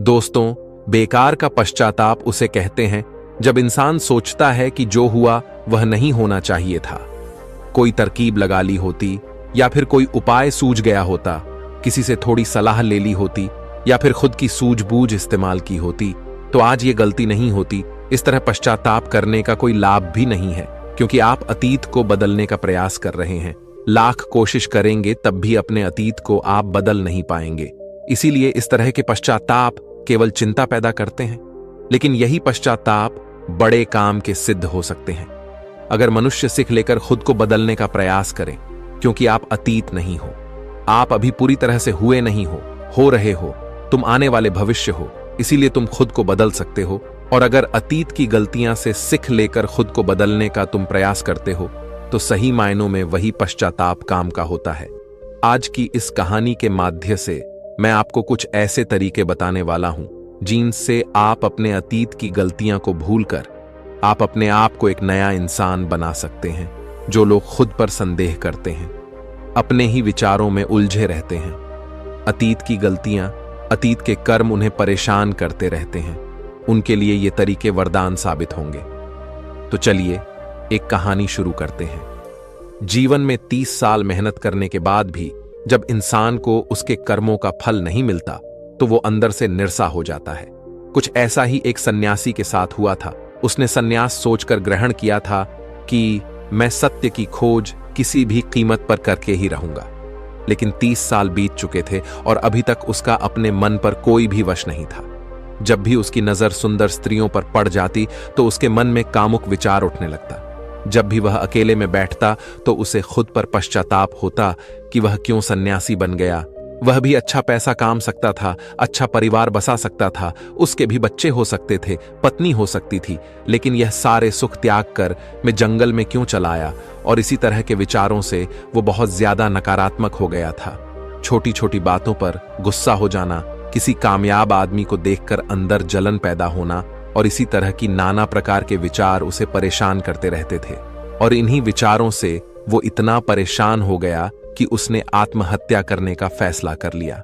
दोस्तों, बेकार का पश्चाताप उसे कहते हैं जब इंसान सोचता है कि जो हुआ वह नहीं होना चाहिए था। कोई तरकीब लगा ली होती, या फिर कोई उपाय सूझ गया होता, किसी से थोड़ी सलाह ले ली होती, या फिर खुद की सूझबूझ इस्तेमाल की होती, तो आज ये गलती नहीं होती। इस तरह पश्चाताप करने का कोई लाभ भी नहीं है, क्योंकि आप अतीत को बदलने का प्रयास कर रहे हैं। लाख कोशिश करेंगे तब भी अपने अतीत को आप बदल नहीं पाएंगे। इसीलिए इस तरह के पश्चाताप केवल चिंता पैदा करते हैं, लेकिन यही पश्चाताप बड़े काम के सिद्ध हो सकते हैं। अगर मनुष्य सीख लेकर खुद को बदलने का प्रयास करें, क्योंकि आप अतीत नहीं हो, आप अभी पूरी तरह से हुए नहीं हो रहे हो, तुम आने वाले भविष्य हो, इसीलिए तुम खुद को बदल सकते हो। और अगर अतीत की गलतियां से सीख लेकर खुद को बदलने का तुम प्रयास करते हो, तो सही मायनों में वही पश्चाताप काम का होता है। आज की इस कहानी के माध्यम से मैं आपको कुछ ऐसे तरीके बताने वाला हूं जिनसे आप अपने अतीत की गलतियां को भूलकर आप अपने आप को एक नया इंसान बना सकते हैं। जो लोग खुद पर संदेह करते हैं, अपने ही विचारों में उलझे रहते हैं, अतीत की गलतियां, अतीत के कर्म उन्हें परेशान करते रहते हैं, उनके लिए ये तरीके वरदान साबित होंगे। तो चलिए एक कहानी शुरू करते हैं। जीवन में 30 साल मेहनत करने के बाद भी जब इंसान को उसके कर्मों का फल नहीं मिलता, तो वो अंदर से निराशा हो जाता है। कुछ ऐसा ही एक सन्यासी के साथ हुआ था। उसने सन्यास सोचकर ग्रहण किया था कि मैं सत्य की खोज किसी भी कीमत पर करके ही रहूंगा। लेकिन 30 साल बीत चुके थे और अभी तक उसका अपने मन पर कोई भी वश नहीं था। जब भी उसकी नजर सुंदर स्त्रियों पर पड़ जाती तो उसके मन में कामुक विचार उठने लगता। जब भी वह अकेले में बैठता तो उसे खुद पर पश्चाताप होता कि वह क्यों सन्यासी बन गया। वह भी अच्छा पैसा काम सकता था, अच्छा परिवार बसा सकता था, उसके भी बच्चे हो सकते थे, पत्नी हो सकती थी, लेकिन यह सारे सुख त्याग कर मैं जंगल में क्यों चला आया। और इसी तरह के विचारों से वो बहुत ज्यादा नकारात्मक हो गया था। छोटी छोटी बातों पर गुस्सा हो जाना, किसी कामयाब आदमी को देखकर अंदर जलन पैदा होना, और इसी तरह की नाना प्रकार के विचार उसे परेशान करते रहते थे। और इन्हीं विचारों से वो इतना परेशान हो गया कि उसने आत्महत्या करने का फैसला कर लिया।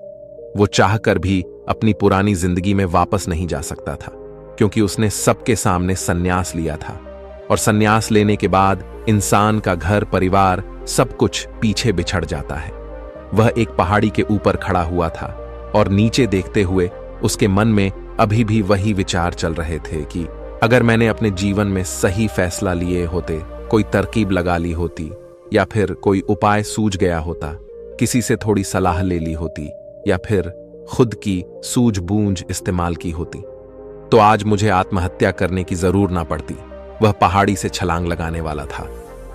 वो चाहकर भी अपनी पुरानी जिंदगी में वापस नहीं जा सकता था, क्योंकि उसने सबके सामने संन्यास लिया था। और संन्यास लेने के बाद इंसान का घर परिवार सब कुछ पीछे बिछड़ जाता है। वह एक पहाड़ी के ऊपर खड़ा हुआ था और नीचे देखते हुए उसके मन में अभी भी वही विचार चल रहे थे कि अगर मैंने अपने जीवन में सही फैसला लिए होते, कोई तरकीब लगा ली होती, या फिर कोई उपाय सूझ गया होता, किसी से थोड़ी सलाह ले ली होती, या फिर खुद की सूझबूझ इस्तेमाल की होती, तो आज मुझे आत्महत्या करने की जरूर ना पड़ती। वह पहाड़ी से छलांग लगाने वाला था।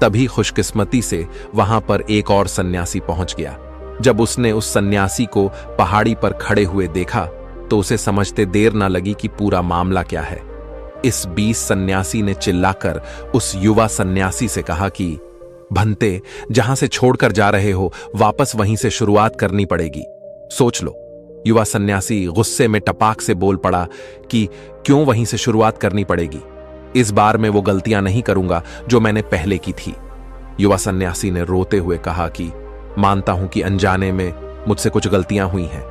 तभी खुशकिस्मती से वहां पर एक और सन्यासी पहुंच गया। जब उसने उस सन्यासी को पहाड़ी पर खड़े हुए देखा तो उसे समझते देर ना लगी कि पूरा मामला क्या है। इस 20 सन्यासी ने चिल्लाकर उस युवा सन्यासी से कहा कि भंते, जहां से छोड़कर जा रहे हो वापस वहीं से शुरुआत करनी पड़ेगी, सोच लो। युवा सन्यासी गुस्से में टपाक से बोल पड़ा कि क्यों वहीं से शुरुआत करनी पड़ेगी, इस बार मैं वो गलतियां नहीं करूंगा जो मैंने पहले की थी। युवा सन्यासी ने रोते हुए कहा कि मानता हूं कि अनजाने में मुझसे कुछ गलतियां हुई हैं,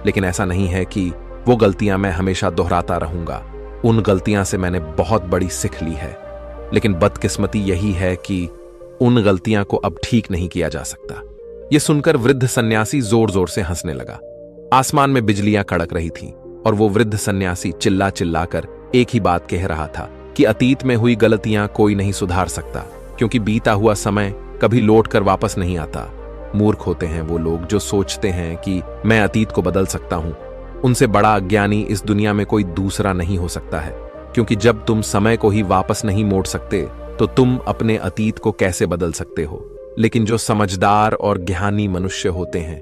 लेकिन ऐसा नहीं है कि वो गलतियां मैं हमेशा दोहराता रहूंगा। उन गलतियां से मैंने बहुत बड़ी सीख ली है, लेकिन बदकिस्मती यही है कि उन गलतियां को अब ठीक नहीं किया जा सकता। यह सुनकर वृद्ध सन्यासी जोर जोर से हंसने लगा। आसमान में बिजलियां कड़क रही थीं और वो वृद्ध सन्यासी चिल्ला चिल्लाकर एक ही बात कह रहा था कि अतीत में हुई गलतियां कोई नहीं सुधार सकता, क्योंकि बीता हुआ समय कभी लौट कर वापस नहीं आता। मूर्ख होते हैं वो लोग जो सोचते हैं कि मैं अतीत को बदल सकता हूं। उनसे बड़ा अज्ञानी इस दुनिया में कोई दूसरा नहीं हो सकता है, क्योंकि जब तुम समय को ही वापस नहीं मोड़ सकते तो तुम अपने अतीत को कैसे बदल सकते हो। लेकिन जो समझदार और ज्ञानी मनुष्य होते हैं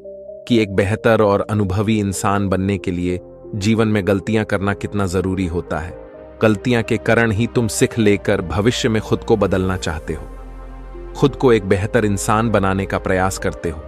कि एक बेहतर और अनुभवी इंसान बनने के लिए जीवन में गलतियां करना कितना जरूरी होता है। गलतियां के कारण ही तुम सीख लेकर भविष्य में खुद को बदलना चाहते हो, खुद को एक बेहतर इंसान बनाने का प्रयास करते हो।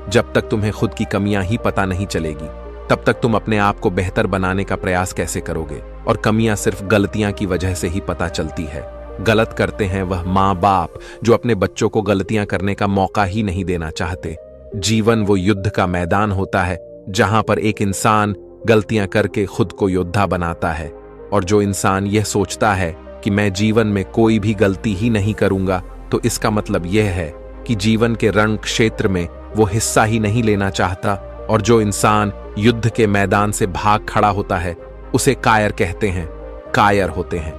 जब तक तुम्हें खुद की कमियां ही पता नहीं चलेगी, तब तक तुम अपने आप को बेहतर बनाने का प्रयास कैसे करोगे। और कमियां सिर्फ गलतियां की वजह से ही पता चलती है। गलत करते हैं वह माँ बाप जो अपने बच्चों को गलतियां करने का मौका ही नहीं देना चाहते। जीवन वो युद्ध का मैदान होता है जहां पर एक इंसान गलतियां करके खुद को योद्धा बनाता है। और जो इंसान यह सोचता है कि मैं जीवन में कोई भी गलती ही नहीं करूंगा, तो इसका मतलब यह है कि जीवन के रण क्षेत्र में वो हिस्सा ही नहीं लेना चाहता। और जो इंसान युद्ध के मैदान से भाग खड़ा होता है उसे कायर कहते हैं, कायर होते हैं।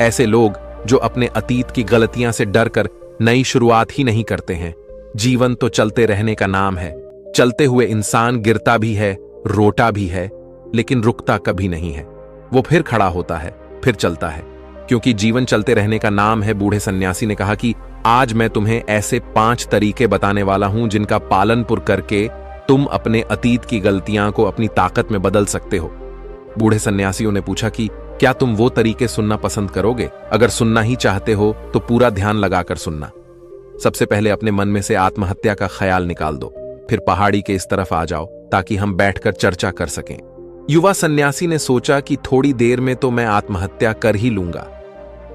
ऐसे लोग जो अपने अतीत की गलतियां से डरकर नई शुरुआत ही नहीं करते हैं। जीवन तो चलते रहने का नाम है। चलते हुए इंसान गिरता भी है, रोता भी है, लेकिन रुकता कभी नहीं है। वो फिर खड़ा होता है, फिर चलता है, क्योंकि जीवन चलते रहने का नाम है। बूढ़े सन्यासी ने कहा कि आज मैं तुम्हें ऐसे 5 तरीके बताने वाला हूं जिनका पालन पुर करके तुम अपने अतीत की गलतियां को अपनी ताकत में बदल सकते हो। बूढ़े सन्यासियों ने पूछा कि क्या तुम वो तरीके सुनना पसंद करोगे? अगर सुनना ही चाहते हो तो पूरा ध्यान लगाकर सुनना। सबसे पहले अपने मन में से आत्महत्या का ख्याल निकाल दो, फिर पहाड़ी के इस तरफ आ जाओ ताकि हम बैठकर चर्चा कर सकें। युवा सन्यासी ने सोचा कि थोड़ी देर में तो मैं आत्महत्या कर ही लूंगा,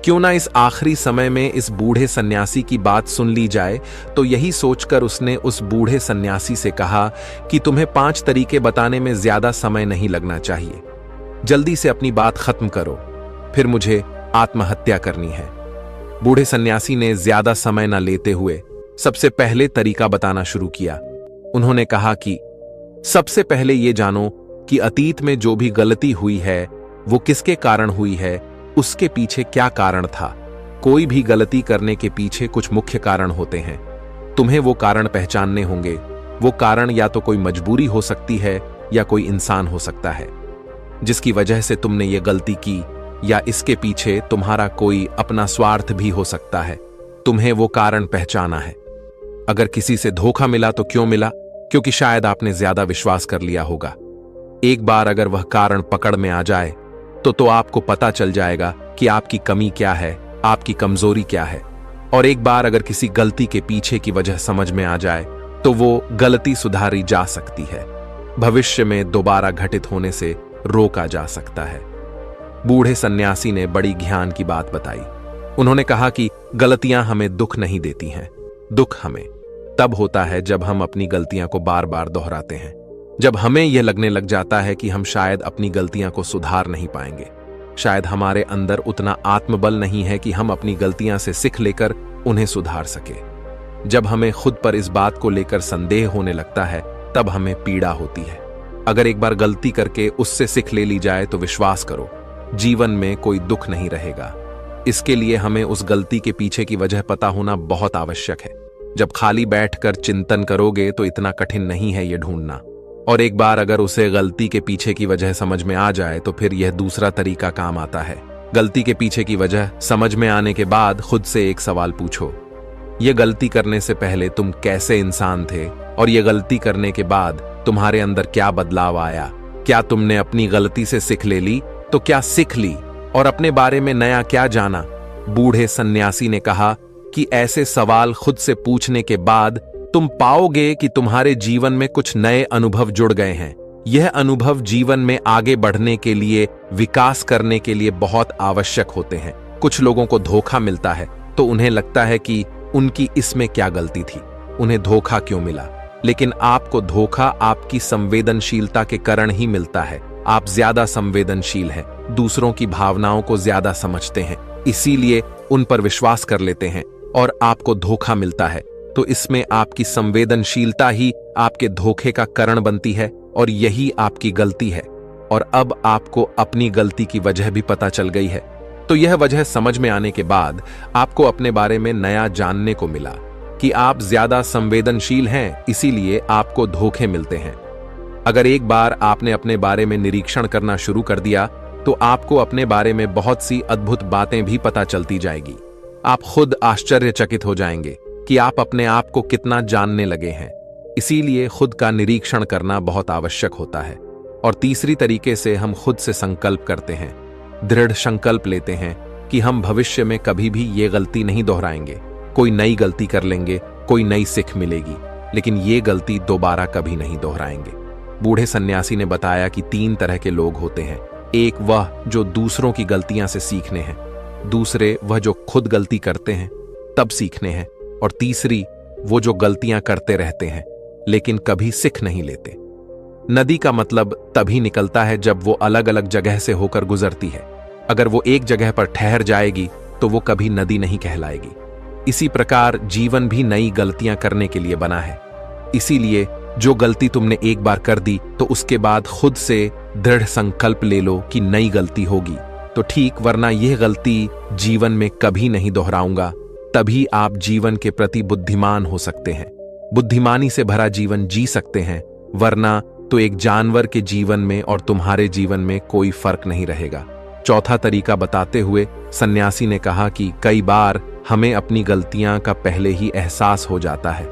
क्यों ना इस आखिरी समय में इस बूढ़े सन्यासी की बात सुन ली जाए। तो यही सोचकर उसने उस बूढ़े सन्यासी से कहा कि तुम्हें 5 तरीके बताने में ज्यादा समय नहीं लगना चाहिए। जल्दी से अपनी बात खत्म करो, फिर मुझे आत्महत्या करनी है। बूढ़े सन्यासी ने ज्यादा समय न लेते हुए सबसे पहले तरीका बताना शुरू किया। उन्होंने कहा कि सबसे पहले ये जानो कि अतीत में जो भी गलती हुई है वो किसके कारण हुई है, उसके पीछे क्या कारण था। कोई भी गलती करने के पीछे कुछ मुख्य कारण होते हैं। तुम्हें वो कारण पहचानने होंगे। वो कारण या तो कोई मजबूरी हो सकती है या कोई इंसान हो सकता है जिसकी वजह से तुमने ये गलती की, या इसके पीछे तुम्हारा कोई अपना स्वार्थ भी हो सकता है। तुम्हें वो कारण पहचाना है। अगर किसी से धोखा मिला तो क्यों मिला? क्योंकि शायद आपने ज्यादा विश्वास कर लिया होगा। एक बार अगर वह कारण पकड़ में आ जाए तो आपको पता चल जाएगा कि आपकी कमी क्या है, आपकी कमजोरी क्या है। और एक बार अगर किसी गलती के पीछे की वजह समझ में आ जाए तो वो गलती सुधारी जा सकती है, भविष्य में दोबारा घटित होने से रोका जा सकता है। बूढ़े सन्यासी ने बड़ी ज्ञान की बात बताई। उन्होंने कहा कि गलतियां हमें दुख नहीं देती हैं। दुख हमें तब होता है जब हम अपनी गलतियां को बार बार दोहराते हैं, जब हमें यह लगने लग जाता है कि हम शायद अपनी गलतियां को सुधार नहीं पाएंगे। शायद हमारे अंदर उतना आत्मबल नहीं है कि हम अपनी गलतियां से सीख लेकर उन्हें सुधार सके। जब हमें खुद पर इस बात को लेकर संदेह होने लगता है तब हमें पीड़ा होती है। अगर एक बार गलती करके उससे सीख ले ली जाए तो विश्वास करो, जीवन में कोई दुख नहीं रहेगा। इसके लिए हमें उस गलती के पीछे की वजह पता होना बहुत आवश्यक है। जब खाली बैठकर चिंतन करोगे तो इतना कठिन नहीं है ये ढूंढना। और एक बार अगर उसे गलती के पीछे की वजह समझ में आ जाए तो फिर यह दूसरा तरीका काम आता है। गलती के पीछे की वजह समझ में आने के बाद खुद से एक सवाल पूछो, यह गलती करने से पहले तुम कैसे इंसान थे, और यह गलती करने के बाद तुम्हारे अंदर क्या बदलाव आया? क्या तुमने अपनी गलती से सीख ले ली? तो क्या सीख ली और अपने बारे में नया क्या जाना? बूढ़े सन्यासी ने कहा कि ऐसे सवाल खुद से पूछने के बाद तुम पाओगे कि तुम्हारे जीवन में कुछ नए अनुभव जुड़ गए हैं। यह अनुभव जीवन में आगे बढ़ने के लिए, विकास करने के लिए बहुत आवश्यक होते हैं। कुछ लोगों को धोखा मिलता है तो उन्हें लगता है कि उनकी इसमें क्या गलती थी, उन्हें धोखा क्यों मिला। लेकिन आपको धोखा आपकी संवेदनशीलता के कारण ही मिलता है। आप ज्यादा संवेदनशील हैं, दूसरों की भावनाओं को ज्यादा समझते हैं, इसीलिए उन पर विश्वास कर लेते हैं और आपको धोखा मिलता है। तो इसमें आपकी संवेदनशीलता ही आपके धोखे का कारण बनती है और यही आपकी गलती है। और अब आपको अपनी गलती की वजह भी पता चल गई है। तो यह वजह समझ में आने के बाद आपको अपने बारे में नया जानने को मिला कि आप ज्यादा संवेदनशील हैं, इसीलिए आपको धोखे मिलते हैं। अगर एक बार आपने अपने बारे में निरीक्षण करना शुरू कर दिया तो आपको अपने बारे में बहुत सी अद्भुत बातें भी पता चलती जाएगी। आप खुद आश्चर्यचकित हो जाएंगे कि आप अपने आप को कितना जानने लगे हैं। इसीलिए खुद का निरीक्षण करना बहुत आवश्यक होता है। और तीसरी तरीके से हम खुद से संकल्प करते हैं, दृढ़ संकल्प लेते हैं कि हम भविष्य में कभी भी ये गलती नहीं दोहराएंगे। कोई नई गलती कर लेंगे, कोई नई सीख मिलेगी, लेकिन ये गलती दोबारा कभी नहीं दोहराएंगे। बूढ़े सन्यासी ने बताया कि 3 तरह के लोग होते हैं। एक वह जो दूसरों की गलतियां से सीखने हैं, दूसरे वह जो खुद गलती करते हैं तब सीखने हैं, और तीसरी वो जो गलतियां करते रहते हैं लेकिन कभी सीख नहीं लेते। नदी का मतलब तभी निकलता है जब वो अलग अलग जगह से होकर गुजरती है। अगर वो एक जगह पर ठहर जाएगी तो वो कभी नदी नहीं कहलाएगी। इसी प्रकार जीवन भी नई गलतियां करने के लिए बना है। इसीलिए जो गलती तुमने एक बार कर दी तो उसके बाद खुद से दृढ़ संकल्प ले लो कि नई गलती होगी तो ठीक, वरना यह गलती जीवन में कभी नहीं दोहराऊंगा। तभी आप जीवन के प्रति बुद्धिमान हो सकते हैं, बुद्धिमानी से भरा जीवन जी सकते हैं, वरना तो एक जानवर के जीवन में और तुम्हारे जीवन में कोई फर्क नहीं रहेगा। चौथा तरीका बताते हुए सन्यासी ने कहा कि कई बार हमें अपनी गलतियां का पहले ही एहसास हो जाता है।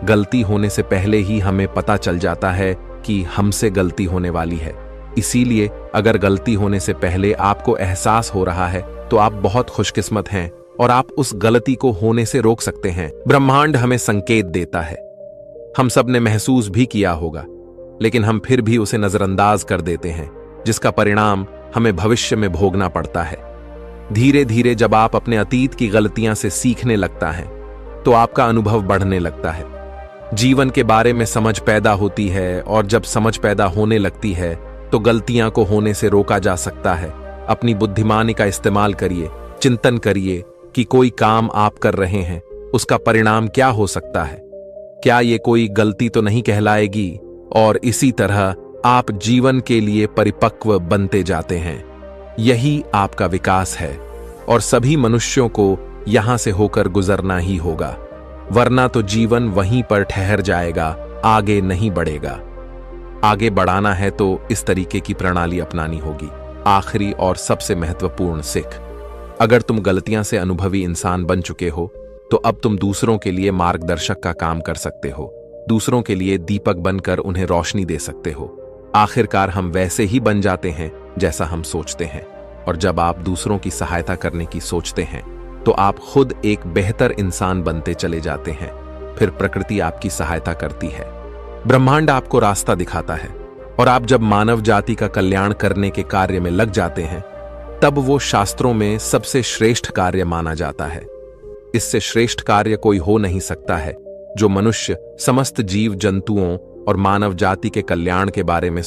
गलती होने से पहले ही हमें पता चल जाता है कि हमसे गलती होने वाली है। इसीलिए अगर गलती होने से पहले आपको एहसास हो रहा है तो आप बहुत खुशकिस्मत हैं और आप उस गलती को होने से रोक सकते हैं। ब्रह्मांड हमें संकेत देता है, हम सब ने महसूस भी किया होगा, लेकिन हम फिर भी उसे नजरअंदाज कर देते हैं, जिसका परिणाम हमें भविष्य में भोगना पड़ता है। धीरे धीरे जब आप अपने अतीत की गलतियां से सीखने लगता है तो आपका अनुभव बढ़ने लगता है, जीवन के बारे में समझ पैदा होती है, और जब समझ पैदा होने लगती है तो गलतियां को होने से रोका जा सकता है। अपनी बुद्धिमानी का इस्तेमाल करिए, चिंतन करिए कि कोई काम आप कर रहे हैं उसका परिणाम क्या हो सकता है, क्या ये कोई गलती तो नहीं कहलाएगी, और इसी तरह आप जीवन के लिए परिपक्व बनते जाते हैं। यही आपका विकास है और सभी मनुष्यों को यहां से होकर गुजरना ही होगा, वरना तो जीवन वहीं पर ठहर जाएगा, आगे नहीं बढ़ेगा। आगे बढ़ाना है तो इस तरीके की प्रणाली अपनानी होगी। आखिरी और सबसे महत्वपूर्ण सीख, अगर तुम गलतियां से अनुभवी इंसान बन चुके हो तो अब तुम दूसरों के लिए मार्गदर्शक का काम कर सकते हो, दूसरों के लिए दीपक बनकर उन्हें रोशनी दे सकते हो। आखिरकार हम वैसे ही बन जाते हैं जैसा हम सोचते हैं, और जब आप दूसरों की सहायता करने की सोचते हैं तो आप खुद एक बेहतर इंसान बनते चले जाते हैं। फिर प्रकृति आपकी सहायता करती है, ब्रह्मांड आपको रास्ता दिखाता है, और आप जब मानव जाति का कल्याण करने के कार्य में लग जाते हैं तब वो शास्त्रों में सबसे श्रेष्ठ कार्य माना जाता है। इससे श्रेष्ठ कार्य कोई हो नहीं सकता है जो मनुष्य समस्त जीव जंतुओं और मानव जाति के कल्याण के बारे में